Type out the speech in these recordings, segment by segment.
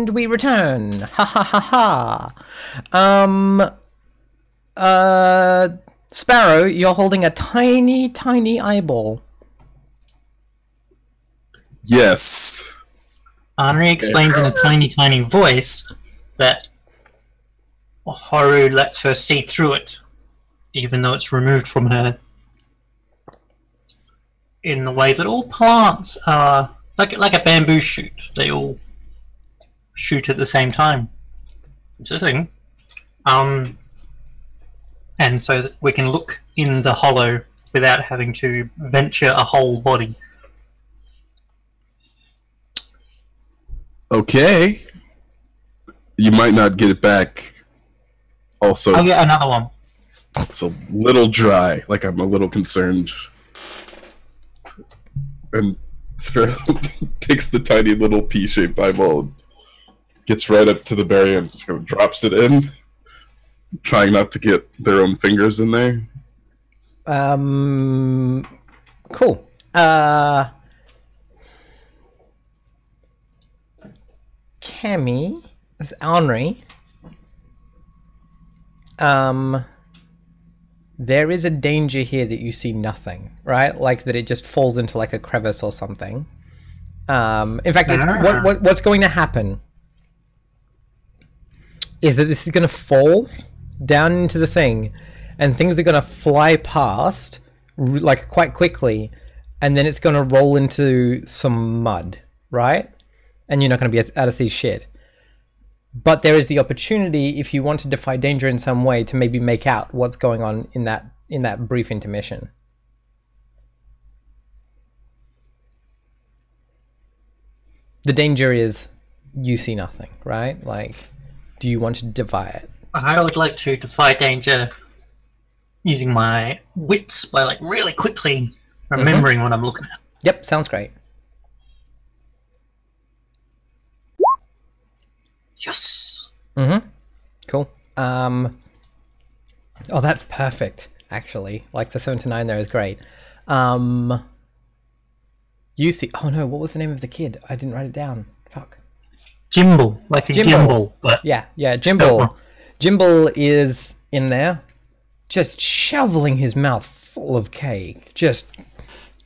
And we return. Ha ha ha ha. Sparrow, you're holding a tiny, tiny eyeball. Yes. Henri explains in a tiny, tiny voice that Haru lets her see through it, even though it's removed from her. In the way that all plants are like a bamboo shoot. They all shoot at the same time. It's a thing. And so that we can look in the hollow without having to venture a whole body. Okay. You might not get it back. Also, I'll get another one. It's a little dry. Like, I'm a little concerned. And Sparrow takes the tiny little pea-shaped eyeball and gets right up to the berry and just kind of drops it in, trying not to get their own fingers in there. Cool. Cammy, this is Henri. There is a danger here that you see nothing, right? Like that it just falls into like a crevice or something. In fact, what's going to happen is that this is going to fall down into the thing, and things are going to fly past like quite quickly, and then it's going to roll into some mud, right? And you're not going to be able to see shit. But there is the opportunity, if you want to defy danger in some way, to maybe make out what's going on in that brief intermission. The danger is you see nothing, right? Like, do you want to defy it? I would like to defy danger using my wits by like really quickly remembering what I'm looking at. Yep, sounds great. Yes. Cool. Oh, that's perfect, actually. Like, the 7 to 9 there is great. You see... Oh, no, what was the name of the kid? I didn't write it down. Fuck. Jimble. Like a gimbal. But yeah, Jimble. Jimble is in there, just shoveling his mouth full of cake. Just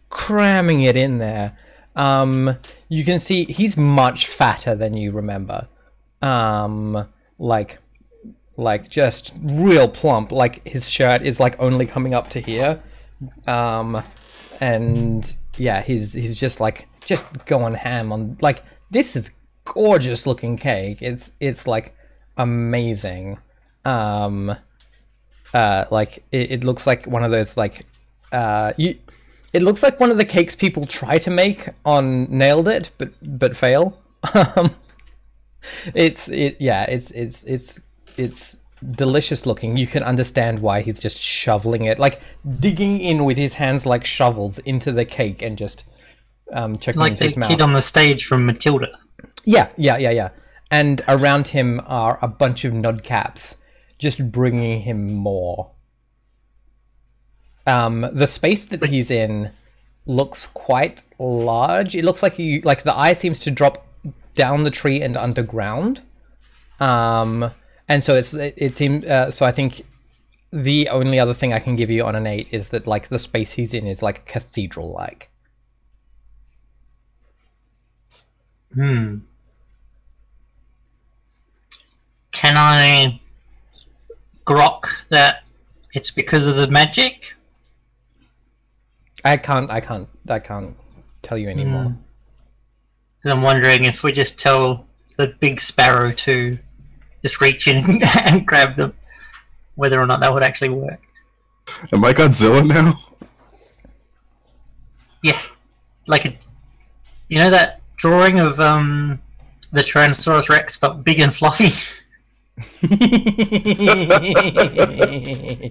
cramming it in there. You can see he's much fatter than you remember. Like just real plump. Like, his shirt is like only coming up to here. And yeah, he's just like going ham on, like, this is gorgeous looking cake. It's like amazing. Like it looks like one of those like it looks like one of the cakes people try to make on Nailed It but fail. It's delicious looking. You can understand why he's just shoveling it, like digging in with his hands like shovels into the cake and just chucking like into his mouth. Like the kid on the stage from Matilda. Yeah. And around him are a bunch of nodcaps, just bringing him more. The space that he's in looks quite large. It looks like the eye seems to drop down the tree and underground. And so it seems. So I think the only other thing I can give you on an 8 is that like the space he's in is like cathedral-like. Can I grok that it's because of the magic? I can't tell you anymore. I'm wondering if we just tell the big sparrow to just reach in and grab them, whether or not that would actually work. Am I Godzilla now? Yeah, like you know that drawing of the Tyrannosaurus Rex, but big and fluffy.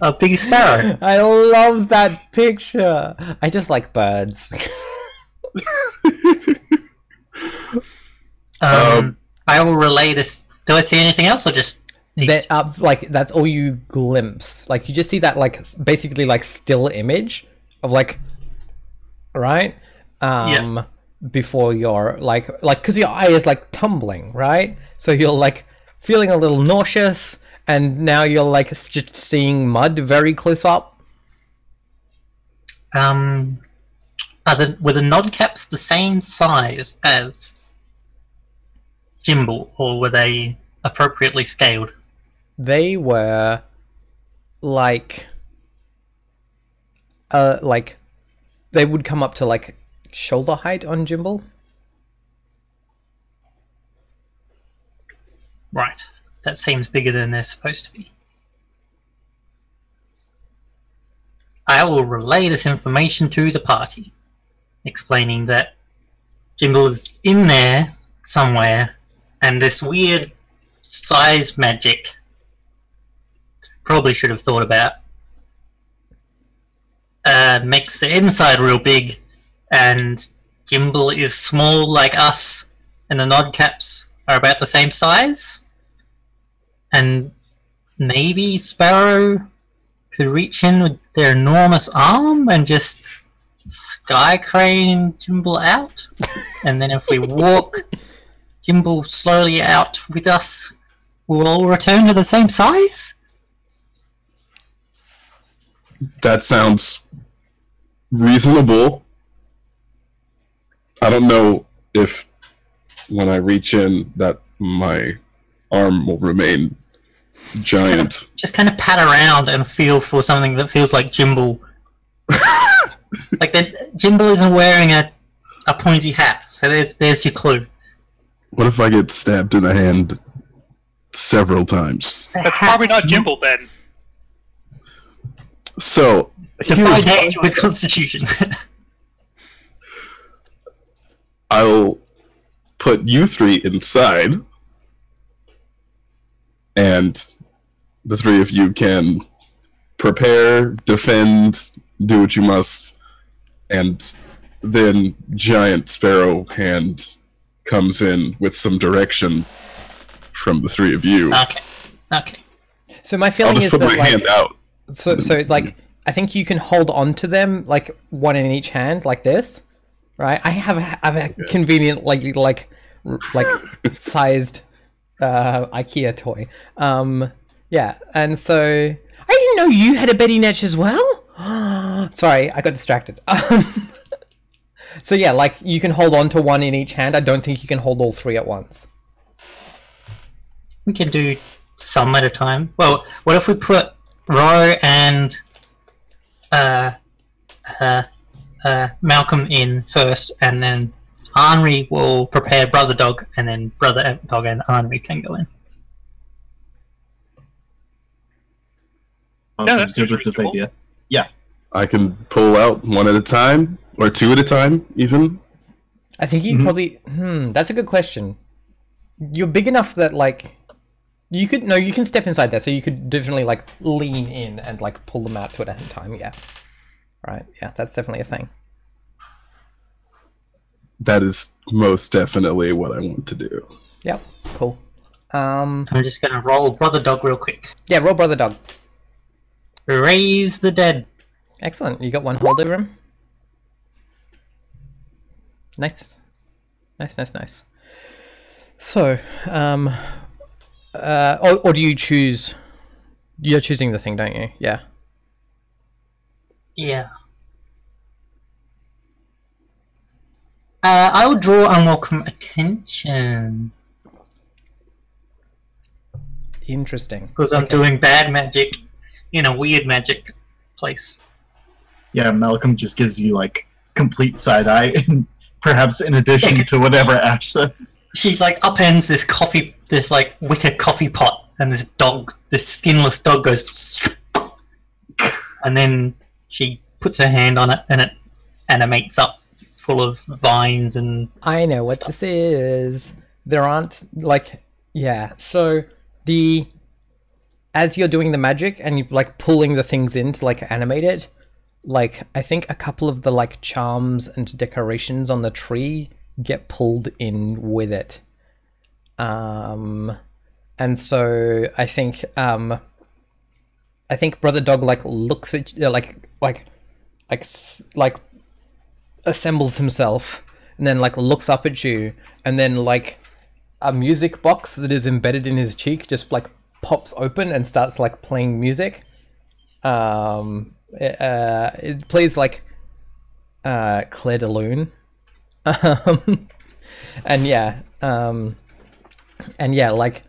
A big sparrow. I love that picture. I just like birds. I will relay this. Do I see anything else, or just like that's all you glimpse? Like you just see that like basically like still image of like, right? Yeah. before you're like because your eye is like tumbling, right? So you're like feeling a little nauseous, and now you're like just seeing mud very close up. Were the nodcaps the same size as Jimble, or were they appropriately scaled? They were like they would come up to like shoulder height on Jimble. Right. That seems bigger than they're supposed to be. I will relay this information to the party, explaining that Jimble is in there somewhere, and this weird size magic probably should have thought about makes the inside real big, and Jimble is small like us, and the nodcaps are about the same size, and maybe Sparrow could reach in with their enormous arm and just sky crane Jimble out, and then if we walk Jimble slowly out with us, we'll all return to the same size? That sounds reasonable. I don't know if when I reach in that my arm will remain giant. Just kind of pat around and feel for something that feels like Jimble. Like that Jimble isn't wearing a pointy hat, so there's your clue. What if I get stabbed in the hand several times? That's probably not Jimble then. So, Defy danger with Constitution. I'll put you three inside, and the three of you can prepare, defend, do what you must, and then Giant Sparrow Hand comes in with some direction from the three of you. Okay. So my I'll feeling just is put that my like, hand out. so like I think you can hold on to them like one in each hand like this, right? I have a convenient like sized IKEA toy. Yeah, and so I didn't know you had a Betty Netch as well. Sorry, I got distracted. So yeah, like you can hold on to one in each hand. I don't think you can hold all three at once. We can do some at a time. Well, what if we put Ro and Malcolm in first, and then Henri will prepare Brother Dog, and then Brother Dog and Henri can go in. Yeah, I'm that's good with this reasonable. idea. Yeah. I can pull out one at a time, or two at a time, even. I think you probably. That's a good question. You're big enough that like you can step inside there, so you could definitely like lean in and like pull them out to it at a time. Yeah, right. Yeah, that's definitely a thing. That is most definitely what I want to do. Yep. Cool. I'm just gonna roll Brother Dog real quick. Yeah, roll Brother Dog. Raise the dead. Excellent. You got one hold over him. Nice. Nice. So, or do you choose? You're choosing the thing, don't you? Yeah. Yeah. I will draw unwelcome attention Interesting. because I'm doing bad magic in a weird magic place. Yeah, Malcolm just gives you, like, complete side-eye, perhaps in addition to whatever Ash says. She like upends this like wicker coffee pot, and this skinless dog goes, and then she puts her hand on it, and it animates up, full of vines and. I know what this is. There aren't like So as you're doing the magic and you're like pulling the things in to like animate it, like I think a couple of the like charms and decorations on the tree get pulled in with it. And so I think Brother Dog like looks at like assembles himself and then like looks up at you, and then like a music box that is embedded in his cheek just like pops open and starts like playing music. It plays like Claire de Lune. And yeah, like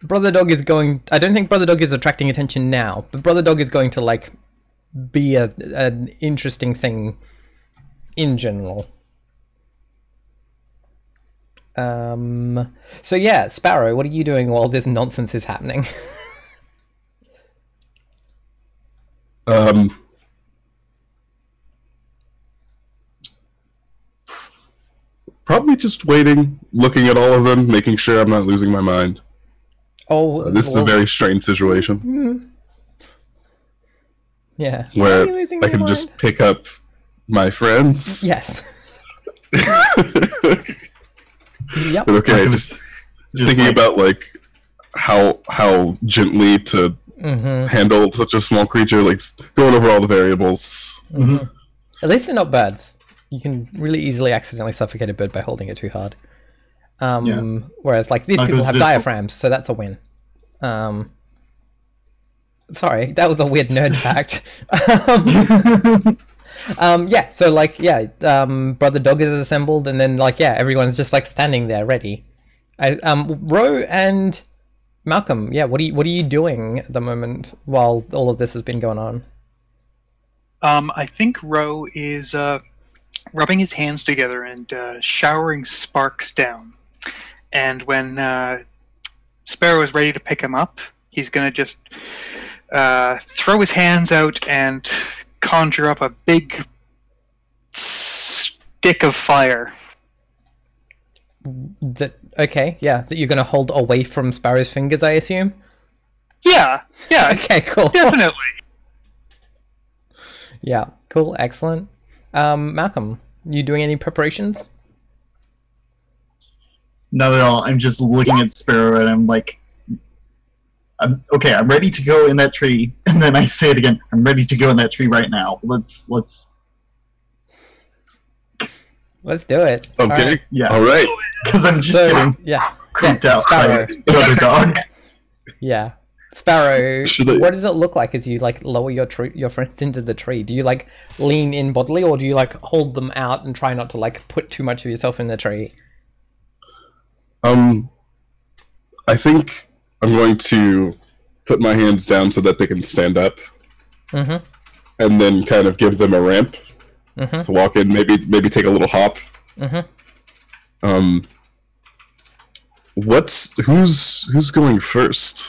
Brother Dog is going. I don't think Brother Dog is attracting attention now, but Brother Dog is going to like be an interesting thing in general. So yeah, Sparrow, what are you doing while this nonsense is happening? Probably just waiting, looking at all of them, making sure I'm not losing my mind. Oh, This is a very strange situation. Yeah. Where Are you losing I your can mind? just pick up my friends. Yes. Yep. But okay, Malcolm just is thinking like- about like how gently to handle such a small creature, like going over all the variables. At least they're not birds. You can really easily accidentally suffocate a bird by holding it too hard. Whereas like these Like, people was have this- diaphragms, so that's a win. Sorry, that was a weird nerd fact. Yeah, so like Brother Dog is assembled, and then like everyone's just like standing there ready. Ro and Malcolm, what are you doing at the moment while all of this has been going on? I think Ro is rubbing his hands together and showering sparks down. And when Sparrow is ready to pick him up, he's going to just throw his hands out and conjure up a big stick of fire. That you're gonna hold away from Sparrow's fingers, I assume. Yeah, Okay, cool. definitely. Yeah, cool, excellent. Malcolm, you doing any preparations? Not at all. I'm just looking at Sparrow and I'm like, I'm ready to go in that tree. And then I say it again. I'm ready to go in that tree right now. Let's do it. Okay. Alright. Yeah. All right. because I'm just So getting creeped out Sparrow. by Brother Dog. Yeah, Sparrow. Should I- What does it look like as you like lower your friends into the tree? Do you like lean in bodily, or do you like hold them out and try not to like put too much of yourself in the tree? I think I'm going to put my hands down so that they can stand up, and then kind of give them a ramp to walk in. Maybe take a little hop. Who's going first?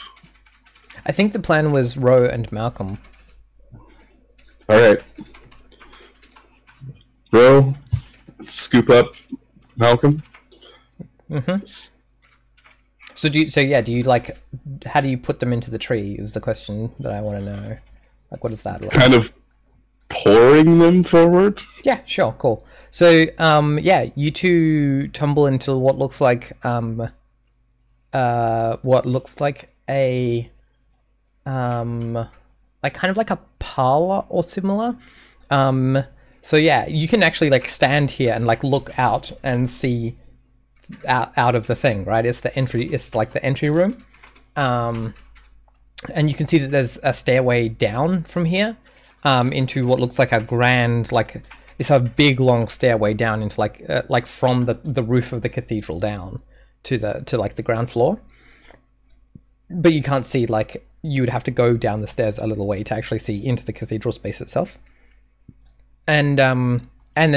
I think the plan was Ro and Malcolm. All right, bro, scoop up Malcolm. So do you like? How do you put them into the tree? Is the question that I want to know. Like, what does that look like? Kind of pouring them forward. Yeah, sure, cool. So, you two tumble into what looks like a like kind of like a parlor or similar. So yeah, you can actually like stand here and like look out and see out of the thing, right? It's like the entry room. And you can see that there's a stairway down from here into what looks like a grand, like it's a big long stairway down into like from the roof of the cathedral down to like the ground floor. But you can't see, like, you would have to go down the stairs a little way to actually see into the cathedral space itself. And then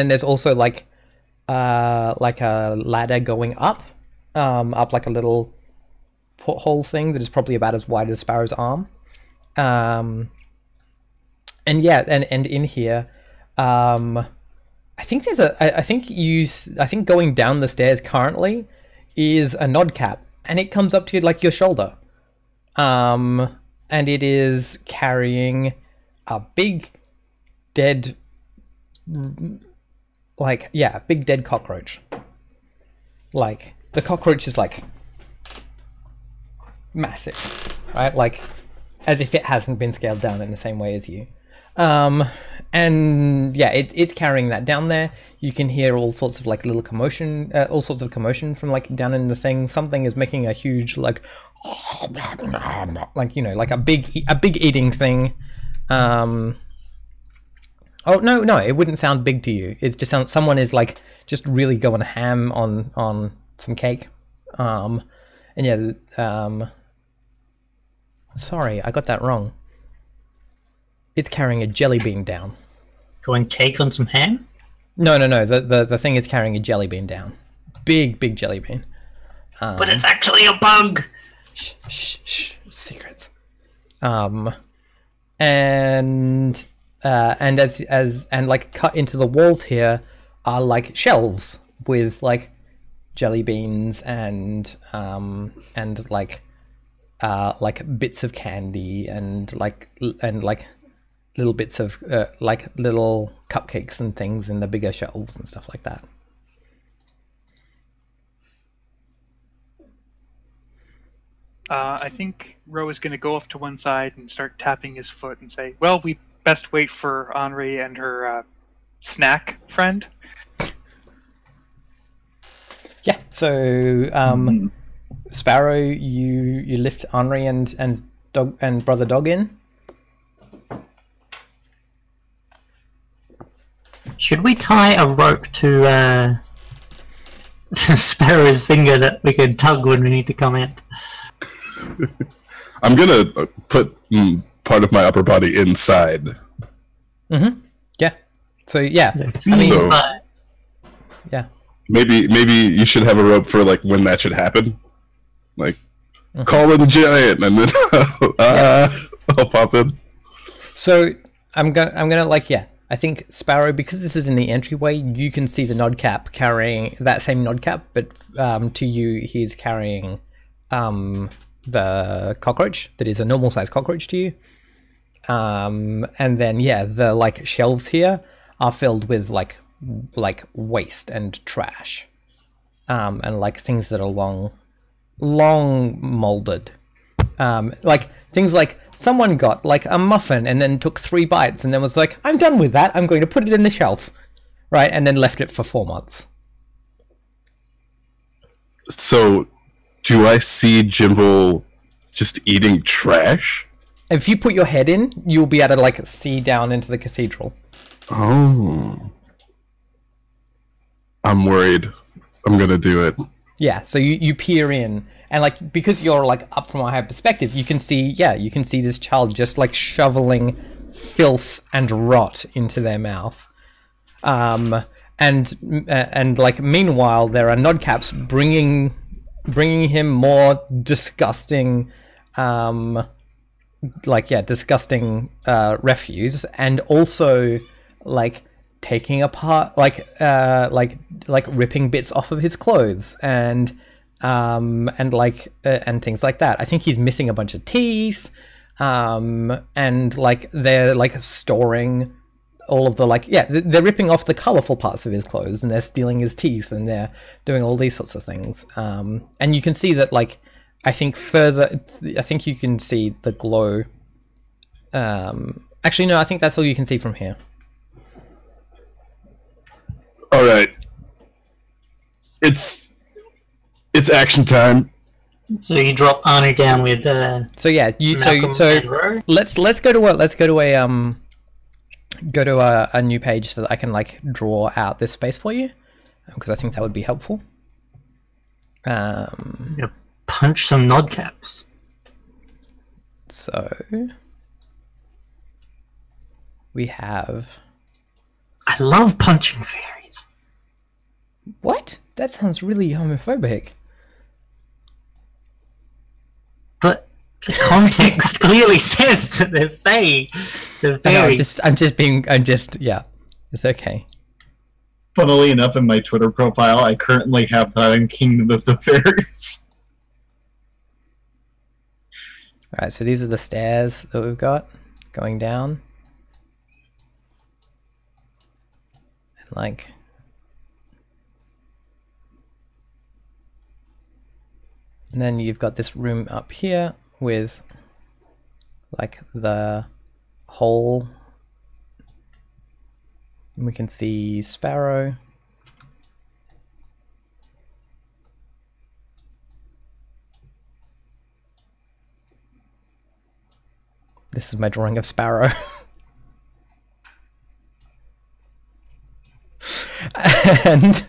there's also like a ladder going up like a little porthole thing that is probably about as wide as Sparrow's arm. And in here, I think I think going down the stairs currently is a nodcap, and it comes up to like your shoulder. And it is carrying a big dead, big dead cockroach. Like, the cockroach is like massive, right? Like, as if it hasn't been scaled down in the same way as you. And yeah, it's carrying that down there. You can hear all sorts of like little commotion, all sorts of commotion from like down in the thing. Something is making a huge like like a big eating thing. Oh no, it wouldn't sound big to you. It just sounds someone is like just really going ham on some cake. And yeah, sorry, I got that wrong. It's carrying a jelly bean down. Going cake on some ham? No. The thing is carrying a jelly bean down. Big jelly bean. But it's actually a bug. Shh. Secrets. And like cut into the walls here are like shelves with like jelly beans and like bits of candy and like little bits of like little cupcakes and things in the bigger shelves and stuff like that. I think Ro is going to go off to one side and start tapping his foot and say, well, we best wait for Henri and her snack friend. Yeah, so Sparrow, you lift Henri and dog and brother dog in. Should we tie a rope to Sparrow's finger that we can tug when we need to come out? I'm gonna put part of my upper body inside. Mm-hmm. Yeah. So yeah. Yeah. Maybe you should have a rope for like when that should happen. Like call in the giant, and then I'll pop in. So I'm gonna like I think Sparrow, because this is in the entryway, you can see the nodcap carrying that same nodcap, but to you he's carrying the cockroach that is a normal size cockroach to you. And then the like shelves here are filled with like waste and trash, and like things that are long molded, like things like someone got like a muffin and then took 3 bites and then was like, I'm done with that, I'm going to put it in the shelf, right, and then left it for 4 months. So do I see Jimble just eating trash? If you put your head in, you'll be able to like see down into the cathedral. Oh, I'm worried. I'm gonna do it. Yeah, so you peer in, and like because you're like up from a high perspective, you can see this child just like shoveling filth and rot into their mouth. And like meanwhile there are nodcaps bringing him more disgusting disgusting refuse, and also like taking apart like ripping bits off of his clothes and things like that. I think he's missing a bunch of teeth, and like they're like storing all of the they're ripping off the colorful parts of his clothes, and they're stealing his teeth, and they're doing all these sorts of things. And you can see that I think you can see the glow. Actually no, I think that's all you can see from here. All right, it's action time. So you drop Arnie down with so yeah, Malcolm and Ro? let's go to a new page so that I can like draw out this space for you, because I think that would be helpful. Punch some nodcaps. So we have. I love punching fairies. What? That sounds really homophobic. But the context clearly says that they're fae. They're fairies. Yeah. It's okay. Funnily enough, in my Twitter profile, I currently have that in Kingdom of the Fairies. Alright, so these are the stairs that we've got going down. And and then you've got this room up here with like the hole And we can see Sparrow. This is my drawing of Sparrow. and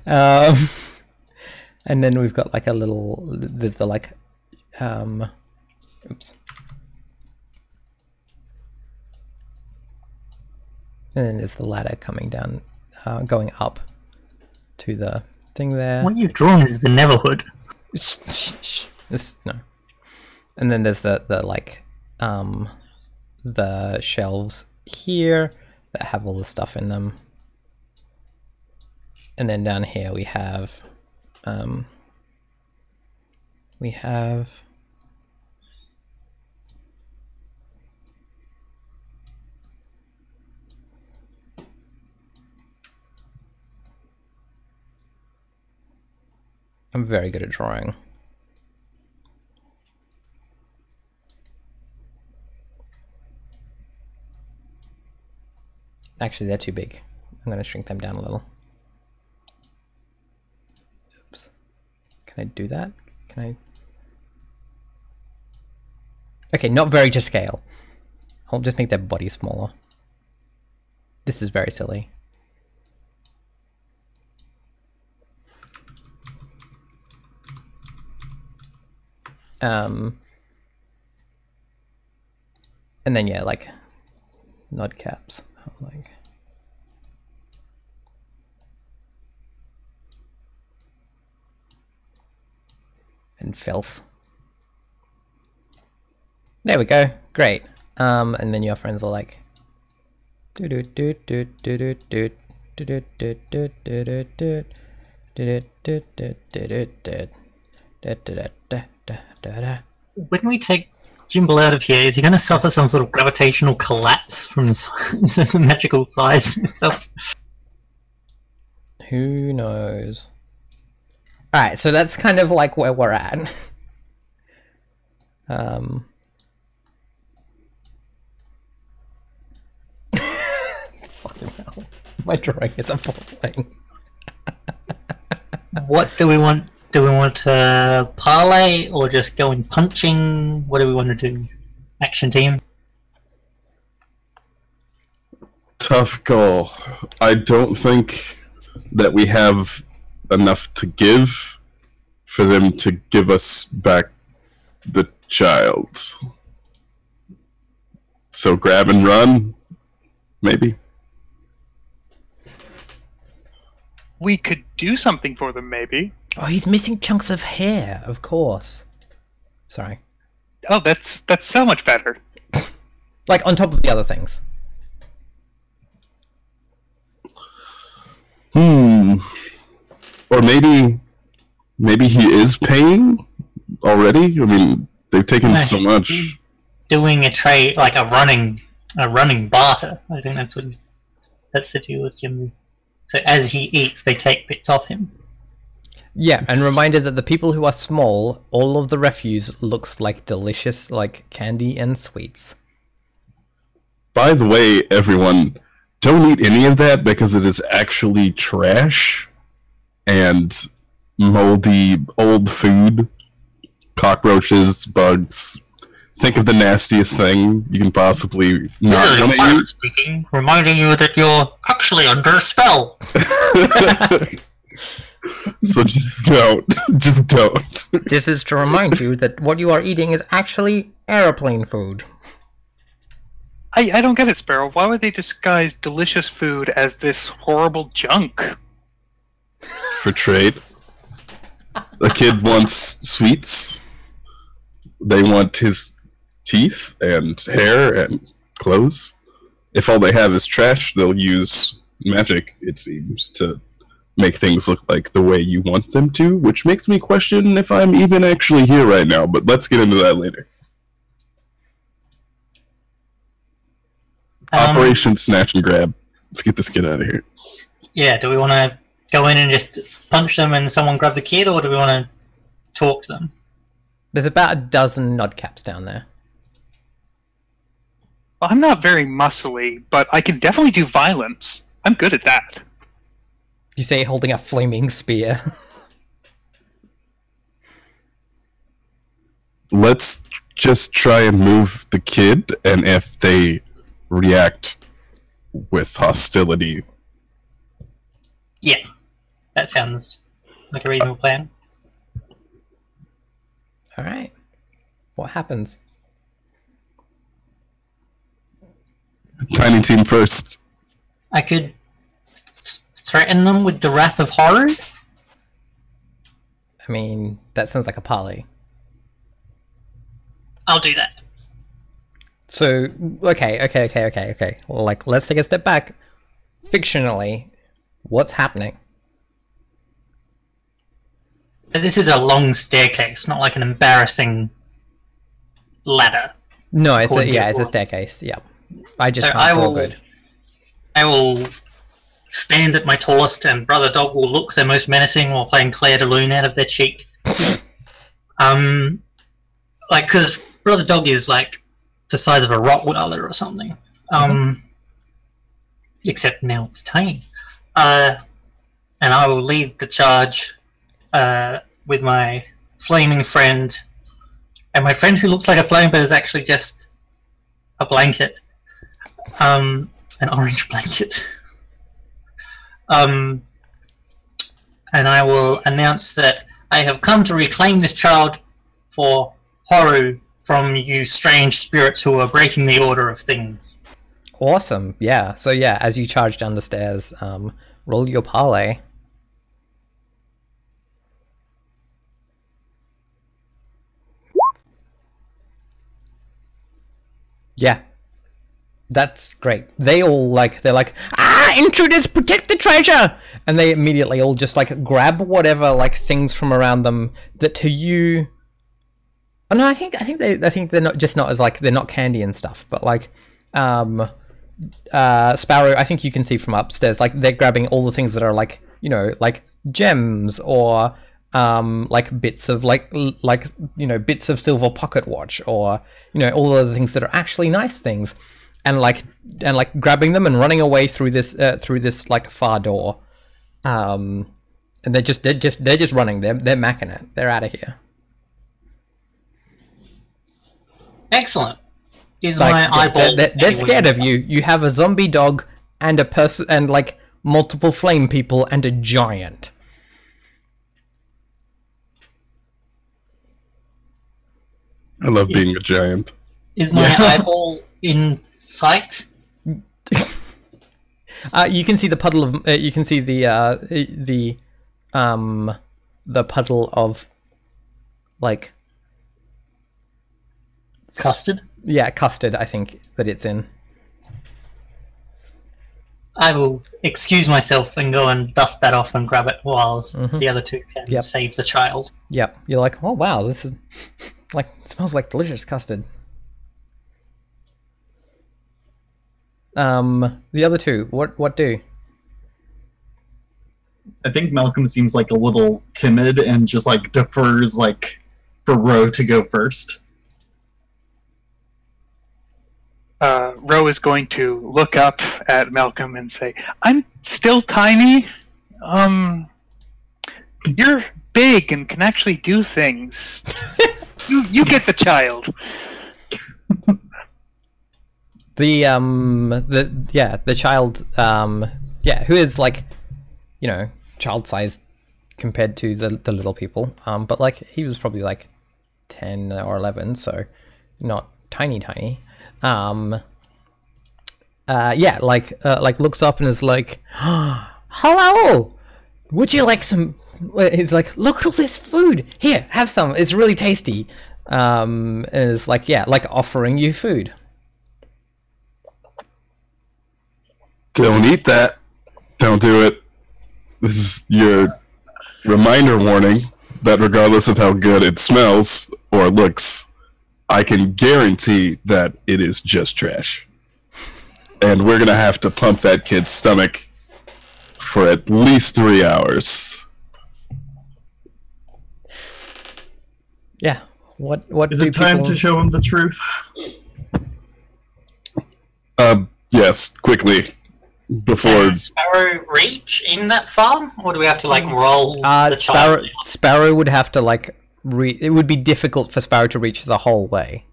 and then we've got like a little, there's the like oops, and then there's the ladder coming down, going up to the thing there. What you've drawn is the Neverhood. This, no. And then there's the like the shelves here that have all the stuff in them. And then down here we have I'm very good at drawing. Actually, they're too big. I'm going to shrink them down a little. Oops. Can I do that? Can I? Okay, not very to scale. I'll just make their body smaller. This is very silly. And then yeah, like nodcaps, like and filth. There we go. Great. And then your friends are like do do do do do do do do do do do do When we take Jimble out of here, is he going to suffer some sort of gravitational collapse from the magical size himself? Who knows? Alright, so that's kind of like where we're at. Fucking hell. My drawing is appalling. What do we want? Do we want to parlay or just go in punching? What do we want to do? Action team? Tough call. I don't think that we have enough to give for them to give us back the child. So grab and run, maybe. We could do something for them, maybe. Oh, he's missing chunks of hair, of course. Sorry. Oh, that's so much better. Like, on top of the other things. Or maybe he is paying already? I mean, they've taken so much. Doing a trade, like a running barter. I think that's what that's the deal with Jimbo. So as he eats, they take bits off him. Yeah, and reminder that the people who are small, all of the refuse looks like delicious, like candy and sweets. By the way, everyone, don't eat any of that because it is actually trash and moldy old food. Cockroaches, bugs. Think of the nastiest thing you can possibly not want to eat. Speaking, reminding you that you're actually under a spell. So just don't. Just don't. This is to remind you that what you are eating is actually airplane food. I don't get it, Sparrow. Why would they disguise delicious food as this horrible junk? For trade. A kid wants sweets. They want his teeth and hair and clothes. If all they have is trash, they'll use magic, it seems, to make things look like the way you want them to, which makes me question if I'm even actually here right now, but let's get into that later. Operation Snatch and Grab. Let's get this kid out of here. Yeah, do we want to go in and just punch them and someone grab the kid, or do we want to talk to them? There's about a dozen nodcaps down there. Well, I'm not very muscly, but I can definitely do violence. I'm good at that. You say holding a flaming spear. Let's just try and move the kid, and if they react with hostility. Yeah, that sounds like a reasonable plan. All right. What happens? Tiny team first. I could threaten them with the wrath of horror. I mean, that sounds like a parley. I'll do that. So, okay. Well, like, let's take a step back. Fictionally, what's happening? This is a long staircase, not like an embarrassing ladder. No, it's According to it's a your- staircase. Yeah, I just So can't draw good. I will stand at my tallest, and Brother Dog will look their most menacing while playing Claire de Lune out of their cheek. Like, because Brother Dog is like the size of a Rottweiler or something. Except now it's tiny. And I will lead the charge with my flaming friend, and my friend who looks like a flame but is actually just a blanket, an orange blanket. And I will announce that I have come to reclaim this child for Horu from you strange spirits who are breaking the order of things. Awesome. Yeah. So yeah, as you charge down the stairs, roll your parley. Yeah. That's great. They're like, intruders, protect the treasure! And they immediately all just like grab whatever like things from around them that to you. Oh no, I think they're not as like, they're not candy and stuff, but like, Sparrow, I think you can see from upstairs, like they're grabbing all the things that are like, you know, like gems or like bits of bits of silver pocket watch, or you know, all of the things that are actually nice things, and like grabbing them and running away through this like far door, and they're just running. They're macking it. They're out of here. Excellent. Is Like, my eyeball? they're scared of you. You have a zombie dog and a person and like multiple flame people and a giant. I love being a giant. Is my eyeball in sight? You can see the puddle of. You can see the puddle of, like, Custard? yeah, custard. I think that it's in. I will excuse myself and go and dust that off and grab it while the other two can Yep. save the child. Yep. You're like, oh wow, this is like, it smells like delicious custard. The other two, what do? I think Malcolm seems like a little timid and just like defers like for Ro to go first. Ro is going to look up at Malcolm and say, "I'm still tiny. You're big and can actually do things. You get the child." The child, who is like, you know, child sized compared to the little people, but like he was probably like 10 or 11, so not tiny. Like looks up and is like, hello, would you like some? He's like, look at all this food, here, have some, it's really tasty. And it's like, yeah, like offering you food. Don't eat that. Don't do it. This is your reminder warning that regardless of how good it smells or looks, I can guarantee that it is just trash. And we're going to have to pump that kid's stomach for at least 3 hours. Yeah. What Is do it time people... to show him the truth? Yes, quickly. Before... Can Sparrow reach in that far? Or do we have to, like, roll the child? Sparrow would have to, like... it would be difficult for Sparrow to reach the whole way.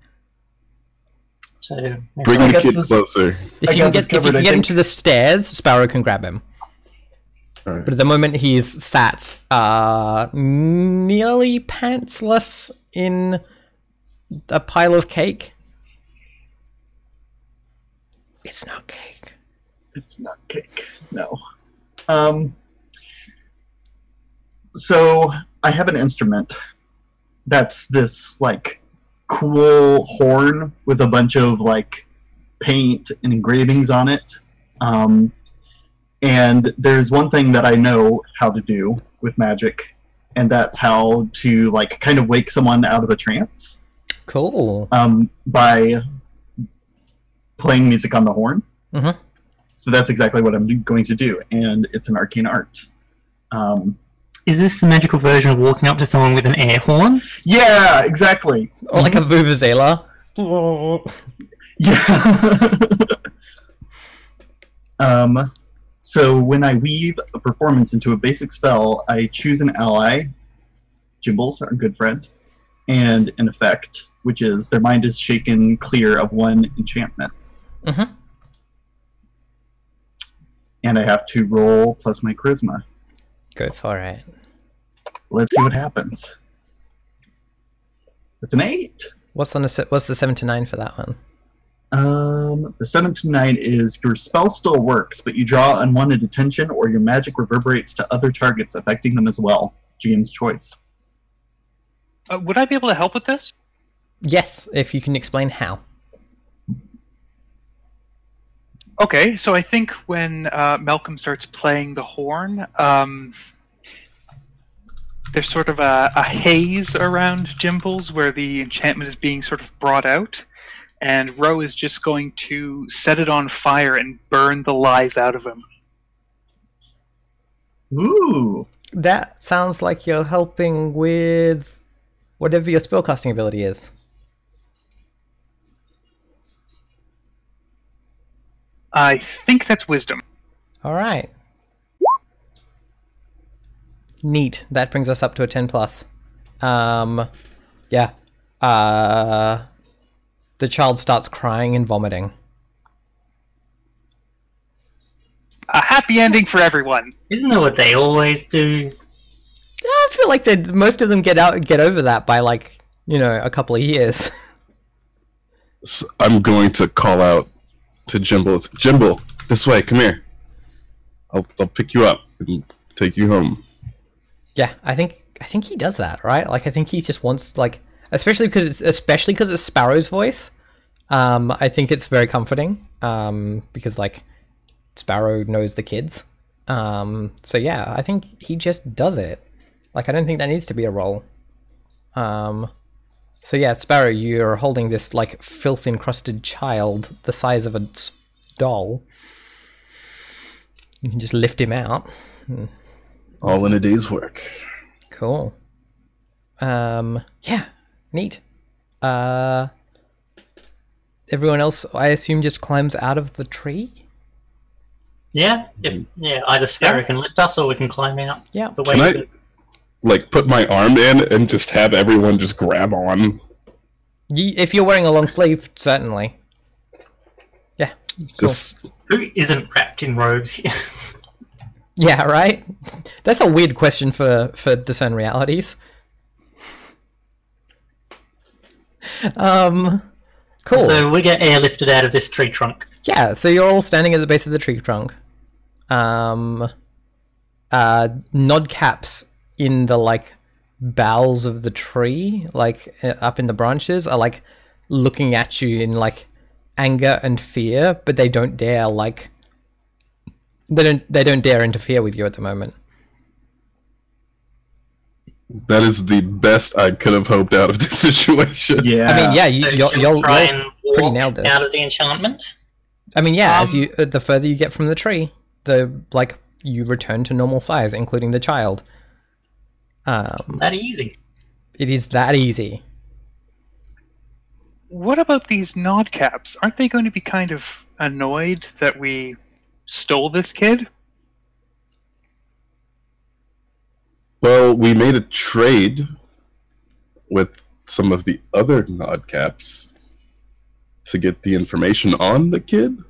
So, Bring the kid closer. If you can get him to the stairs, Sparrow can grab him. Right. But at the moment he's sat nearly pantsless in a pile of cake. It's not cake. It's not cake. No. So I have an instrument that's this like cool horn with a bunch of like paint and engravings on it. And there's one thing that I know how to do with magic, and that's how to like kind of wake someone out of a trance. Cool. By playing music on the horn. Mm-hmm. So that's exactly what I'm going to do, and it's an arcane art. Is this the magical version of walking up to someone with an air horn? Yeah, exactly. Or like a vuvuzela. Yeah. So when I weave a performance into a basic spell, I choose an ally, Jimbles, our good friend, and an effect, which is their mind is shaken clear of one enchantment. Mm-hmm. And I have to roll plus my charisma. Go for it. Let's see what happens. It's an 8. What's the 7 to 9 for that one? The 7 to 9 is your spell still works, but you draw unwanted attention or your magic reverberates to other targets, affecting them as well. GM's choice. Would I be able to help with this? Yes, if you can explain how. Okay, so I think when Malcolm starts playing the horn, there's sort of a haze around Jimbles where the enchantment is being sort of brought out, and Ro is just going to set it on fire and burn the lies out of him. Ooh. That sounds like you're helping with whatever your spellcasting ability is. I think that's wisdom. Alright. Neat. That brings us up to a 10 plus. Yeah. The child starts crying and vomiting. A happy ending for everyone. Isn't that what they always do? Yeah, I feel like most of them get over that by like, a couple of years. So I'm going to call out to Jimble. Jimble, this way, come here. I'll pick you up and take you home. Yeah, I think he does that, right? Like, I think he just wants, like, especially because it's Sparrow's voice. I think it's very comforting. Because like Sparrow knows the kids. So yeah, I think he just does it. Like, I don't think that needs to be a roll. So yeah, Sparrow, you're holding this like filth encrusted child the size of a doll. You can just lift him out. All in a day's work. Cool. Yeah, neat. Everyone else, I assume, just climbs out of the tree? Yeah, either Sparrow can lift us or we can climb out. Yeah. The way Can I, like, put my arm in and just have everyone just grab on? If you're wearing a long sleeve, certainly. Yeah. Cool. Just Who isn't wrapped in robes here? Yeah, right? That's a weird question for Discern Realities. Cool. So we get airlifted out of this tree trunk. Yeah, so you're all standing at the base of the tree trunk. Nodcaps in the, like, boughs of the tree, like, up in the branches, are, like, looking at you in, like, anger and fear, but they don't dare, like... They don't dare interfere with you at the moment. that is the best I could have hoped out of this situation. Yeah. I mean, yeah, So you'll try and pretty walk nailed it. out of the enchantment. I mean, yeah, as the further you get from the tree, you return to normal size, including the child. That easy. It is that easy. What about these nodcaps? Aren't they going to be kind of annoyed that we stole this kid? Well, we made a trade with some of the other nodcaps to get the information on the kid.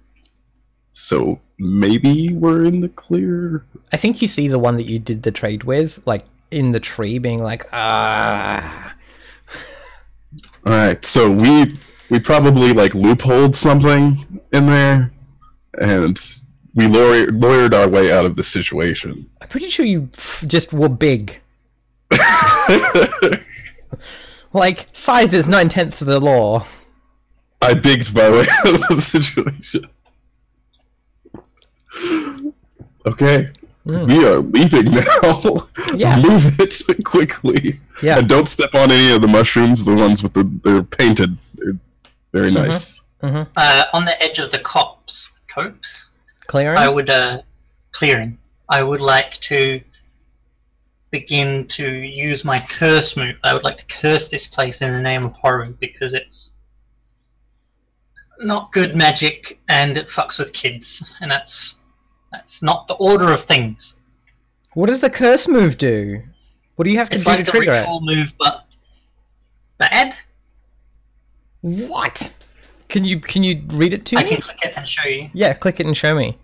So maybe we're in the clear. I think you see the one that you did the trade with, like, in the tree, being like, ah. Alright, so we probably, like, loopholed something in there, and we lawyered our way out of the situation. I'm pretty sure you just were big. Like, size is 9/10 of the law. I bigged my way out of the situation. Okay, we are leaving now. Yeah. Move it quickly. Yeah. And don't step on any of the mushrooms, the ones with they're painted. They're very nice. On the edge of the copse, Clearing? I would, clearing. I would like to begin to use my curse move. I would like to curse this place in the name of horror because it's not good magic and it fucks with kids, and that's not the order of things. What does the curse move do? What do you have to It's do like to the trigger it? ritual move, but bad. What? Can you read it to me? I can click it and show you. Yeah, click it and show me.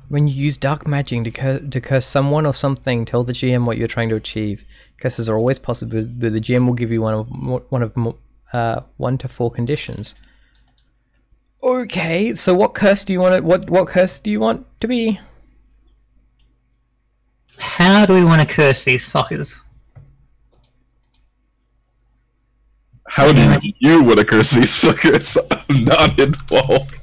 When you use dark magic to curse someone or something, tell the GM what you're trying to achieve. Curses are always possible, but the GM will give you one to 4 conditions. Okay, so what curse do you want? What curse do you want to be? How do we want to curse these fuckers? How do you want to curse these fuckers? I'm not involved.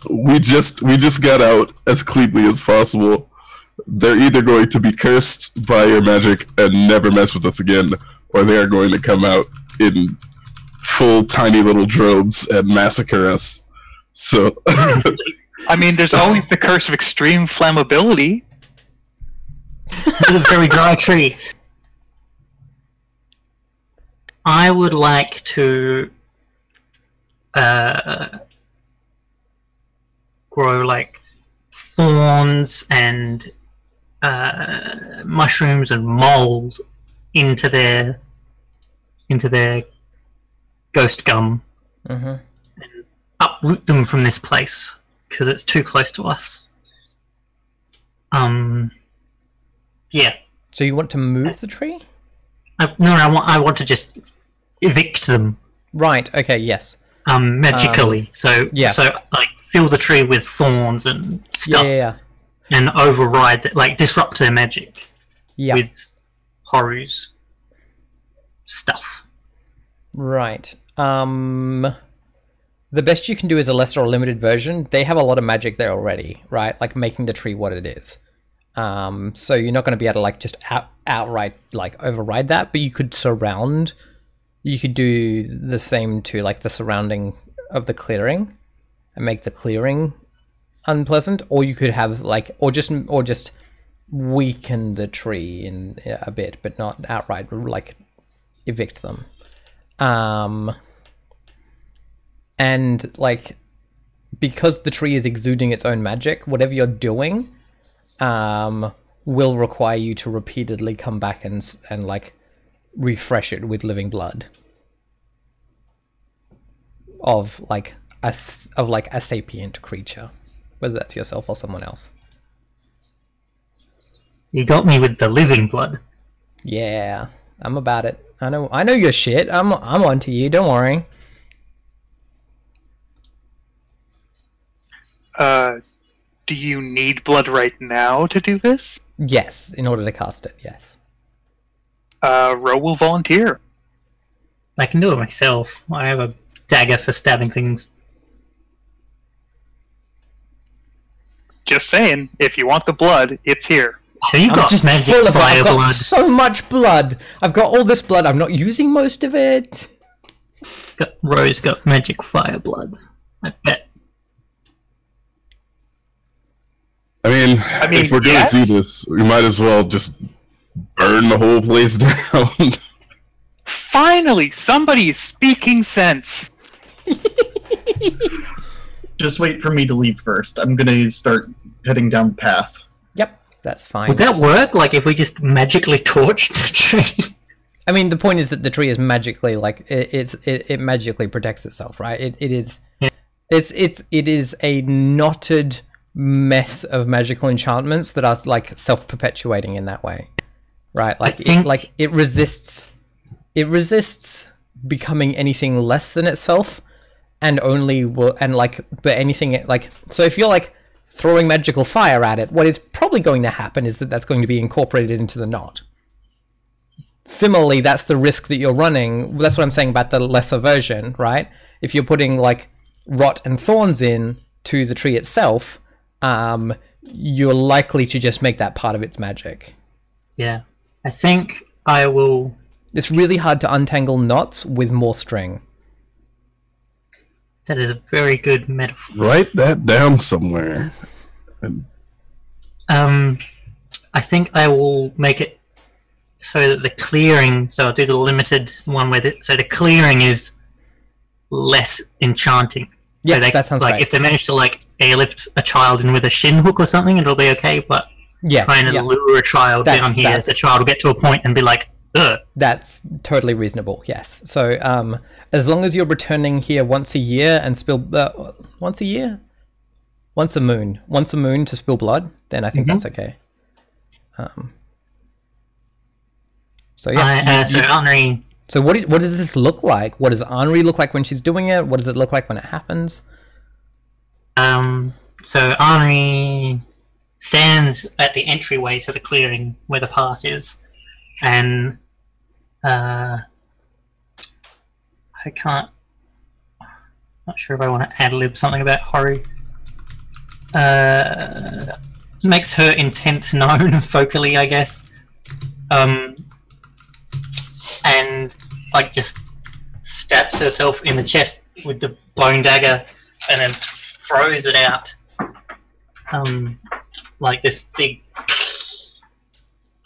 We just got out as cleanly as possible. They're either going to be cursed by your magic and never mess with us again, or they are going to come out in full tiny little droves and massacre us. So I mean, there's always the curse of extreme flammability. It's a very dry tree. I would like to grow like thorns and mushrooms and moles into their ghost gum and uproot them from this place because it's too close to us. Yeah. So you want to move the tree? I want to just evict them. Right. Okay. Yes. Magically. So yeah. So like fill the tree with thorns and stuff. Yeah. And override, like disrupt their magic with Haru's stuff. Right. The best you can do is a lesser or limited version. They have a lot of magic there already, right? Like making the tree what it is. So you're not going to be able to like just outright like override that, but you could surround. You could do the same to like the surrounding of the clearing, and make the clearing unpleasant, or you could have like, or just weaken the tree in a bit, but not outright like evict them. And like, because the tree is exuding its own magic, whatever you're doing, will require you to repeatedly come back and like refresh it with living blood of like a sapient creature, whether that's yourself or someone else. You got me with the living blood. Yeah, I'm about it. I know your shit. I'm onto you. Don't worry. Do you need blood right now to do this? Yes, in order to cast it. Yes. Ro will volunteer. I can do it myself. I have a dagger for stabbing things. Just saying, if you want the blood, it's here. Have you got magic full of it. fire I've got blood? so much blood. I've got all this blood. I'm not using most of it. Rose got magic fire blood. I bet. I mean, if we're going to do this, we might as well just burn the whole place down. Finally, somebody is speaking sense. Just wait for me to leave first. I'm gonna start heading down the path. Yep, that's fine. Would that work? Like if we just magically torched the tree? I mean, the point is that the tree is magically like it magically protects itself, right? It is a knotted mess of magical enchantments that are like self-perpetuating in that way, right? Like it resists becoming anything less than itself, and but anything like, so if you're like throwing magical fire at it, what is probably going to happen is that that's going to be incorporated into the knot. Similarly, that's the risk that you're running. That's what I'm saying about the lesser version, right? If you're putting like rot and thorns in to the tree itself, you're likely to just make that part of its magic. Yeah. I think I will... It's really hard to untangle knots with more string. That is a very good metaphor. Write that down somewhere. I think I will make it so that the clearing, so I'll do the limited one with it, so the clearing is less enchanting. Yeah, so that sounds like great. if they manage to like airlift a child in with a shin hook or something, it'll be okay, but trying to lure a child down here, the child will get to a point and be like, ugh. That's totally reasonable, yes. So as long as you're returning here once a year and spill once a moon to spill blood, then I think that's okay. So yeah. So Henri. So what does this look like? What does Henri look like when she's doing it? What does it look like when it happens? So Henri stands at the entryway to the clearing where the path is, and I can't. Not sure if I want to ad-lib something about Hori. Makes her intent known vocally, I guess. And like just stabs herself in the chest with the bone dagger, and then throws it out. Like this big.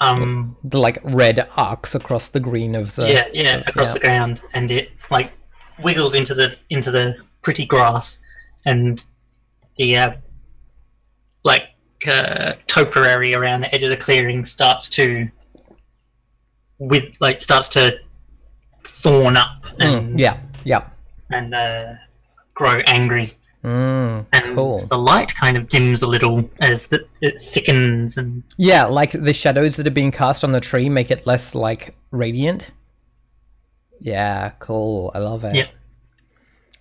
The like red arcs across the green of the across the ground, and it like wiggles into the pretty grass, and the topiary around the edge of the clearing starts to thorn up and and grow angry. And cool. The light kind of dims a little as it thickens, and like the shadows that are being cast on the tree make it less like radiant. Yeah, cool. I love it. Yeah.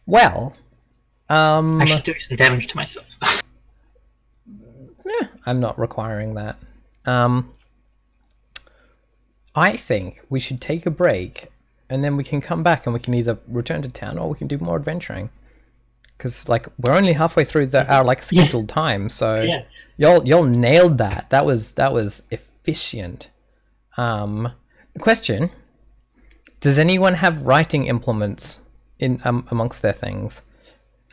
Well, I should do some damage to myself. I'm not requiring that. I think we should take a break, and then we can come back and we can either return to town or we can do more adventuring. Because like we're only halfway through our like scheduled time, so y'all nailed that. That was efficient. Question: does anyone have writing implements in amongst their things?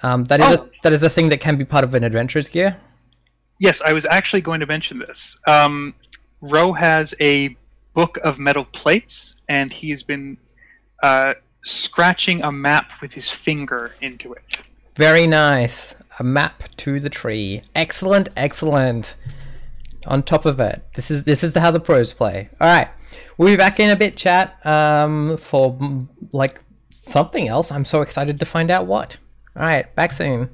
That is a thing that can be part of an adventurer's gear. Yes, I was actually going to mention this. Ro has a book of metal plates, and he's been scratching a map with his finger into it. Very nice. A map to the tree. Excellent, excellent. On top of it, this is how the pros play. All right, we'll be back in a bit, chat. For like something else. I'm so excited to find out what. All right, back soon.